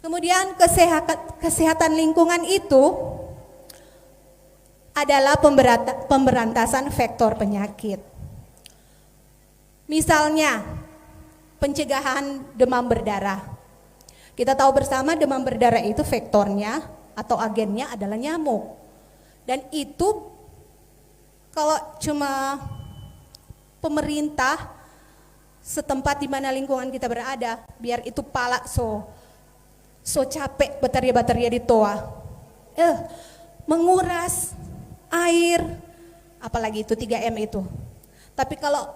Kemudian kesehatan lingkungan itu adalah pemberantasan faktor penyakit. Misalnya pencegahan demam berdarah. Kita tahu bersama demam berdarah itu faktornya atau agennya adalah nyamuk. Dan itu kalau cuma pemerintah setempat di mana lingkungan kita berada, biar itu palak so capek bataria-bataria di toa, menguras air, apalagi itu 3M itu. Tapi kalau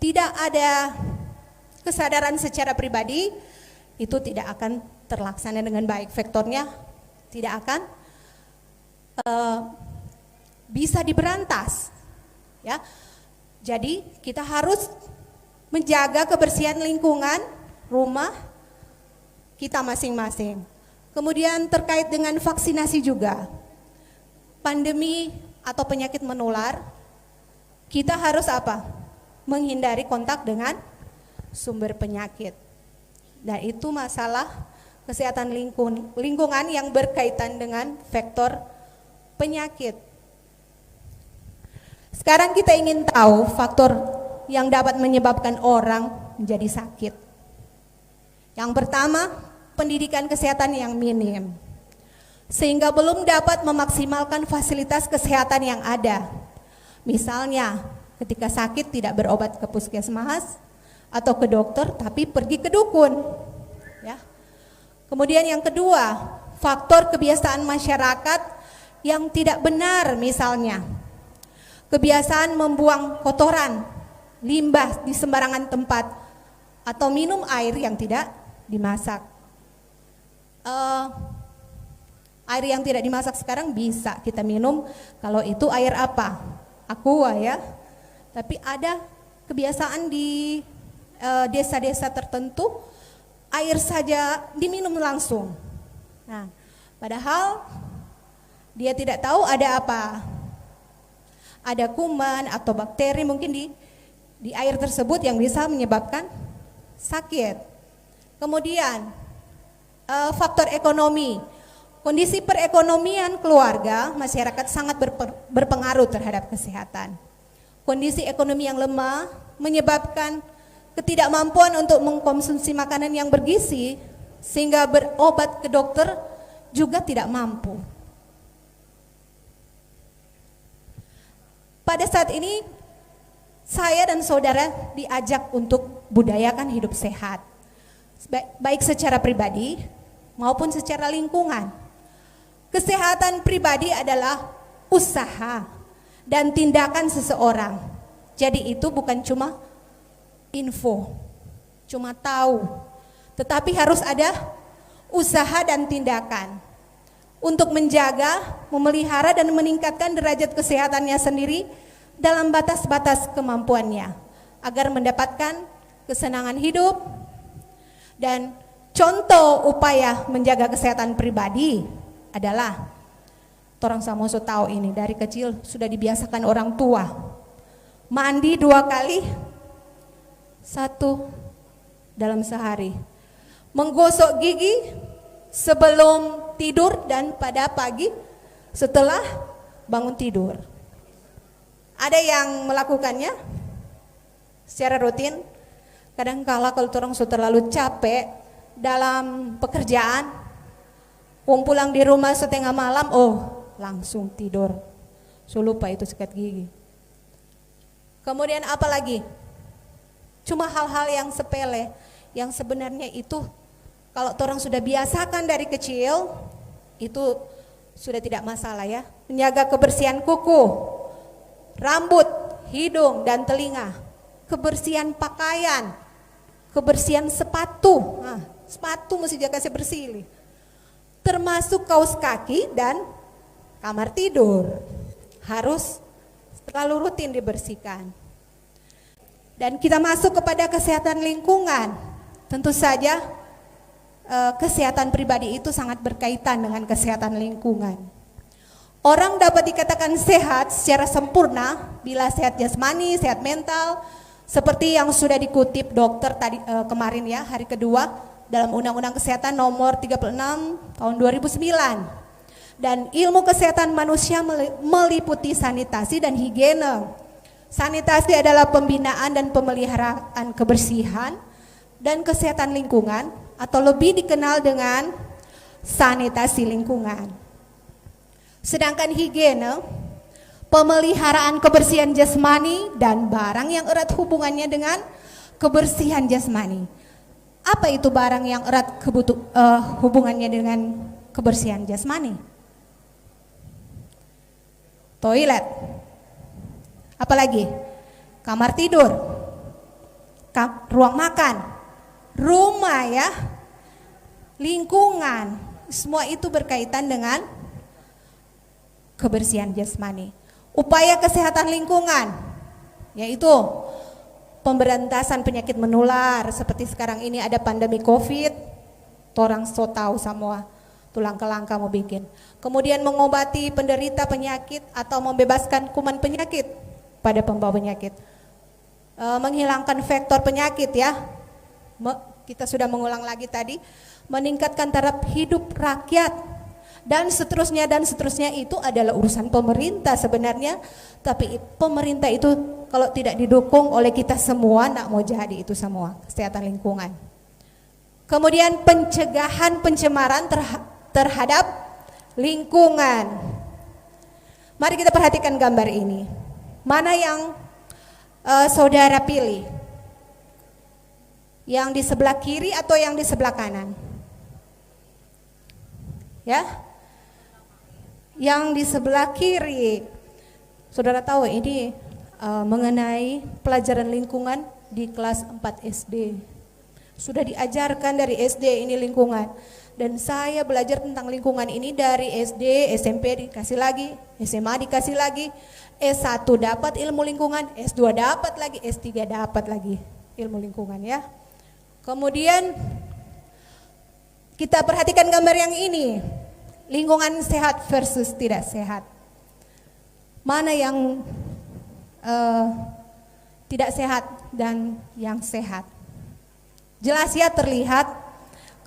tidak ada kesadaran secara pribadi, itu tidak akan terlaksana dengan baik. Faktornya tidak akan bisa diberantas, ya. Jadi kita harus menjaga kebersihan lingkungan rumah kita masing-masing. Kemudian terkait dengan vaksinasi juga. Pandemi atau penyakit menular, kita harus apa? Menghindari kontak dengan sumber penyakit. Dan itu masalah kesehatan lingkungan yang berkaitan dengan faktor penyakit. Sekarang kita ingin tahu faktor yang dapat menyebabkan orang menjadi sakit. Yang pertama, pendidikan kesehatan yang minim, sehingga belum dapat memaksimalkan fasilitas kesehatan yang ada. Misalnya, ketika sakit tidak berobat ke puskesmas atau ke dokter, tapi pergi ke dukun. Ya. Kemudian yang kedua, faktor kebiasaan masyarakat yang tidak benar, misalnya kebiasaan membuang kotoran, limbah di sembarangan tempat, atau minum air yang tidak dimasak. Air yang tidak dimasak sekarang bisa kita minum, kalau itu air apa? Aqua, ya. Tapi ada kebiasaan di desa-desa tertentu, air saja diminum langsung. Nah, padahal dia tidak tahu ada apa. Ada kuman atau bakteri mungkin di air tersebut yang bisa menyebabkan sakit. Kemudian faktor ekonomi. Kondisi perekonomian keluarga masyarakat sangat berpengaruh terhadap kesehatan. Kondisi ekonomi yang lemah menyebabkan ketidakmampuan untuk mengkonsumsi makanan yang bergizi, sehingga berobat ke dokter juga tidak mampu. Pada saat ini saya dan saudara diajak untuk budayakan hidup sehat, baik secara pribadi maupun secara lingkungan. Kesehatan pribadi adalah usaha dan tindakan seseorang. Jadi itu bukan cuma info, cuma tahu, tetapi harus ada usaha dan tindakan untuk menjaga, memelihara dan meningkatkan derajat kesehatannya sendiri dalam batas-batas kemampuannya, agar mendapatkan kesenangan hidup. Dan contoh upaya menjaga kesehatan pribadi adalah, orang Samoso tahu ini, dari kecil sudah dibiasakan orang tua mandi 2 kali, 1 dalam sehari, menggosok gigi sebelum tidur dan pada pagi setelah bangun tidur. Ada yang melakukannya secara rutin. Kadang kala kalau orang sudah terlalu capek dalam pekerjaan, pulang di rumah setengah malam, langsung tidur. So lupa itu sikat gigi. Kemudian apa lagi? Cuma hal-hal yang sepele, yang sebenarnya itu kalau orang sudah biasakan dari kecil, itu sudah tidak masalah, ya. Menjaga kebersihan kuku, rambut, hidung dan telinga, kebersihan pakaian, kebersihan sepatu. Nah, sepatu mesti jaga bersih, termasuk kaos kaki dan kamar tidur harus selalu rutin dibersihkan. Dan kita masuk kepada kesehatan lingkungan. Tentu saja kesehatan pribadi itu sangat berkaitan dengan kesehatan lingkungan. Orang dapat dikatakan sehat secara sempurna bila sehat jasmani, sehat mental, seperti yang sudah dikutip dokter tadi kemarin, ya, hari kedua, dalam Undang-Undang Kesehatan nomor 36 tahun 2009. Dan ilmu kesehatan manusia meliputi sanitasi dan higiene. Sanitasi adalah pembinaan dan pemeliharaan kebersihan dan kesehatan lingkungan, atau lebih dikenal dengan sanitasi lingkungan. Sedangkan higiene, pemeliharaan kebersihan jasmani dan barang yang erat hubungannya dengan kebersihan jasmani. Apa itu barang yang erat hubungannya dengan kebersihan jasmani? Toilet, apalagi kamar tidur, ruang makan, rumah ya, lingkungan, semua itu berkaitan dengan kebersihan jasmani. Upaya kesehatan lingkungan, yaitu pemberantasan penyakit menular, seperti sekarang ini ada pandemi COVID, orang so tahu semua, tulang kelangka mau bikin. Kemudian mengobati penderita penyakit atau membebaskan kuman penyakit pada pembawa penyakit. Menghilangkan vektor penyakit ya. Kita sudah mengulang lagi tadi, meningkatkan taraf hidup rakyat dan seterusnya itu adalah urusan pemerintah sebenarnya, tapi pemerintah itu kalau tidak didukung oleh kita semua enggak mau jadi itu semua kesehatan lingkungan. Kemudian pencegahan pencemaran terhadap lingkungan. Mari kita perhatikan gambar ini. Mana yang saudara pilih? Yang di sebelah kiri atau yang di sebelah kanan? Ya? Yang di sebelah kiri. Saudara tahu ini mengenai pelajaran lingkungan di kelas 4 SD. Sudah diajarkan dari SD ini lingkungan. Dan saya belajar tentang lingkungan ini dari SD, SMP dikasih lagi, SMA dikasih lagi, S1 dapat ilmu lingkungan, S2 dapat lagi, S3 dapat lagi ilmu lingkungan ya. Kemudian kita perhatikan gambar yang ini, lingkungan sehat versus tidak sehat. Mana yang tidak sehat dan yang sehat? Jelas ya terlihat.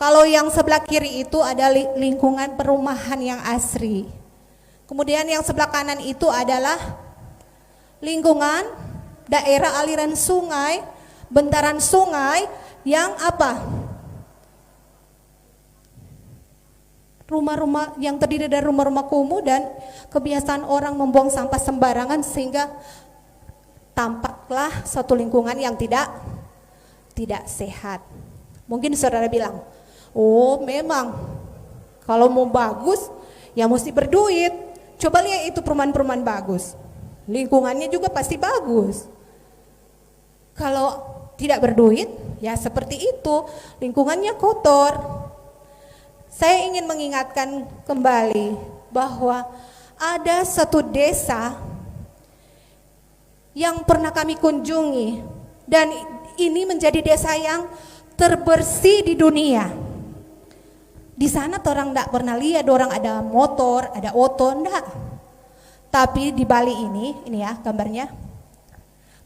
Kalau yang sebelah kiri itu ada lingkungan perumahan yang asri. Kemudian yang sebelah kanan itu adalah lingkungan daerah aliran sungai, bentaran sungai yang apa? Rumah-rumah yang terdiri dari rumah-rumah kumuh dan kebiasaan orang membuang sampah sembarangan sehingga tampaklah suatu lingkungan yang tidak sehat. Mungkin saudara bilang, oh memang kalau mau bagus ya mesti berduit. Coba lihat itu perumahan-perumahan bagus, lingkungannya juga pasti bagus. Kalau tidak berduit ya seperti itu, lingkungannya kotor. Saya ingin mengingatkan kembali bahwa ada satu desa yang pernah kami kunjungi dan ini menjadi desa yang terbersih di dunia. Di sana orang enggak pernah lihat orang ada motor, ada oto, enggak. Tapi di Bali ini ya gambarnya.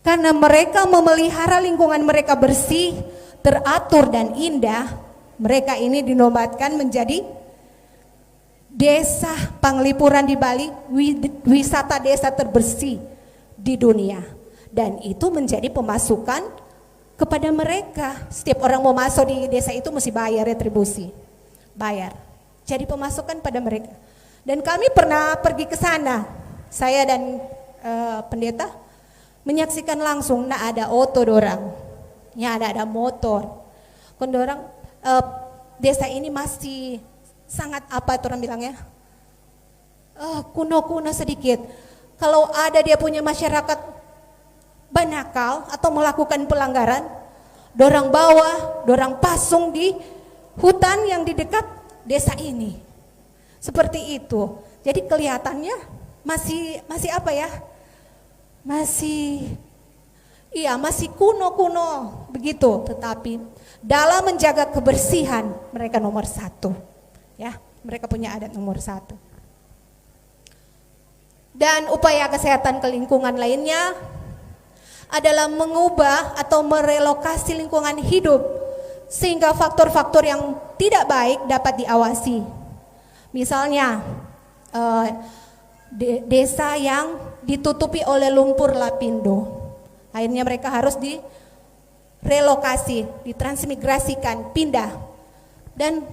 Karena mereka memelihara lingkungan mereka bersih, teratur dan indah, mereka ini dinobatkan menjadi desa Panglipuran di Bali, wisata desa terbersih di dunia. Dan itu menjadi pemasukan kepada mereka. Setiap orang mau masuk di desa itu mesti bayar retribusi. Bayar. Jadi pemasukan pada mereka. Dan kami pernah pergi ke sana. Saya dan pendeta menyaksikan langsung nah ada oto dorang. Ya ada motor. Kondorang desa ini masih sangat apa itu orang bilangnya? Kuno-kuno sedikit. Kalau ada dia punya masyarakat banakal atau melakukan pelanggaran, dorang bawa, dorang pasung di hutan yang di dekat desa ini. Seperti itu. Jadi kelihatannya masih apa ya? Masih kuno-kuno begitu, tetapi dalam menjaga kebersihan mereka nomor 1. Ya, mereka punya adat nomor 1. Dan upaya kesehatan kelingkungan lainnya adalah mengubah atau merelokasi lingkungan hidup sehingga faktor-faktor yang tidak baik dapat diawasi. Misalnya desa yang ditutupi oleh lumpur lapindo, akhirnya mereka harus direlokasi, ditransmigrasikan, pindah. Dan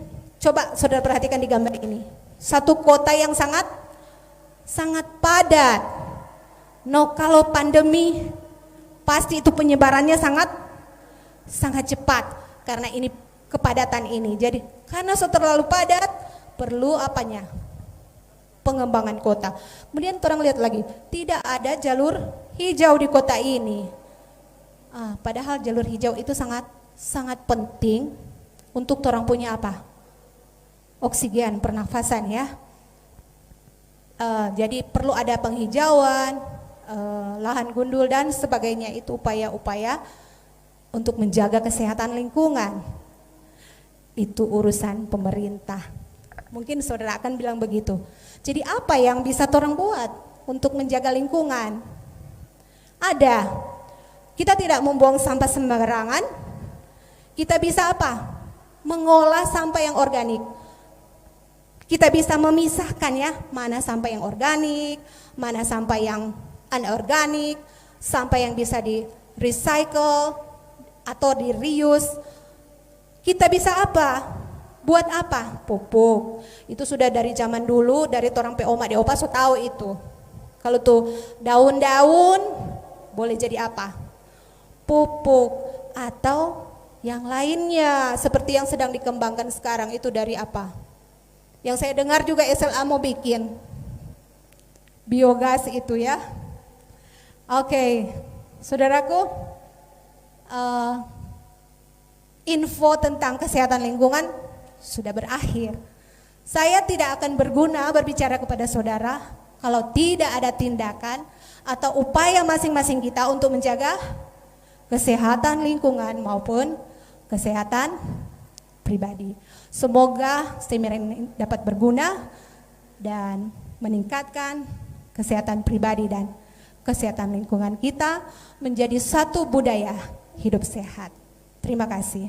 coba saudara perhatikan di gambar ini, satu kota yang sangat padat. Kalau pandemi pasti itu penyebarannya sangat cepat karena ini kepadatan ini. Jadi karena terlalu padat, perlu apanya? Pengembangan kota. Kemudian orang lihat lagi, tidak ada jalur hijau di kota ini. Padahal jalur hijau itu sangat penting untuk orang punya apa? Oksigen, pernafasan ya. Jadi perlu ada penghijauan, lahan gundul dan sebagainya, itu upaya-upaya untuk menjaga kesehatan lingkungan. Itu urusan pemerintah. Mungkin saudara akan bilang begitu. Jadi apa yang bisa orang buat untuk menjaga lingkungan? Ada. Kita tidak membuang sampah sembarangan. Kita bisa apa? Mengolah sampah yang organik. Kita bisa memisahkan ya, mana sampah yang organik, mana sampah yang anorganik, sampah yang bisa di recycle atau di reuse. Kita bisa apa? Buat apa? Pupuk. Itu sudah dari zaman dulu, dari orang POMA di Opa so tahu itu. Kalau tuh daun-daun boleh jadi apa? Pupuk. Atau yang lainnya seperti yang sedang dikembangkan sekarang itu dari apa? Yang saya dengar juga SLA mau bikin biogas itu ya. Oke, saudaraku, info tentang kesehatan lingkungan sudah berakhir. Saya tidak akan berguna berbicara kepada saudara kalau tidak ada tindakan atau upaya masing-masing kita untuk menjaga kesehatan lingkungan maupun kesehatan pribadi. Semoga seminar ini dapat berguna dan meningkatkan kesehatan pribadi dan kesehatan lingkungan kita menjadi satu budaya hidup sehat. Terima kasih.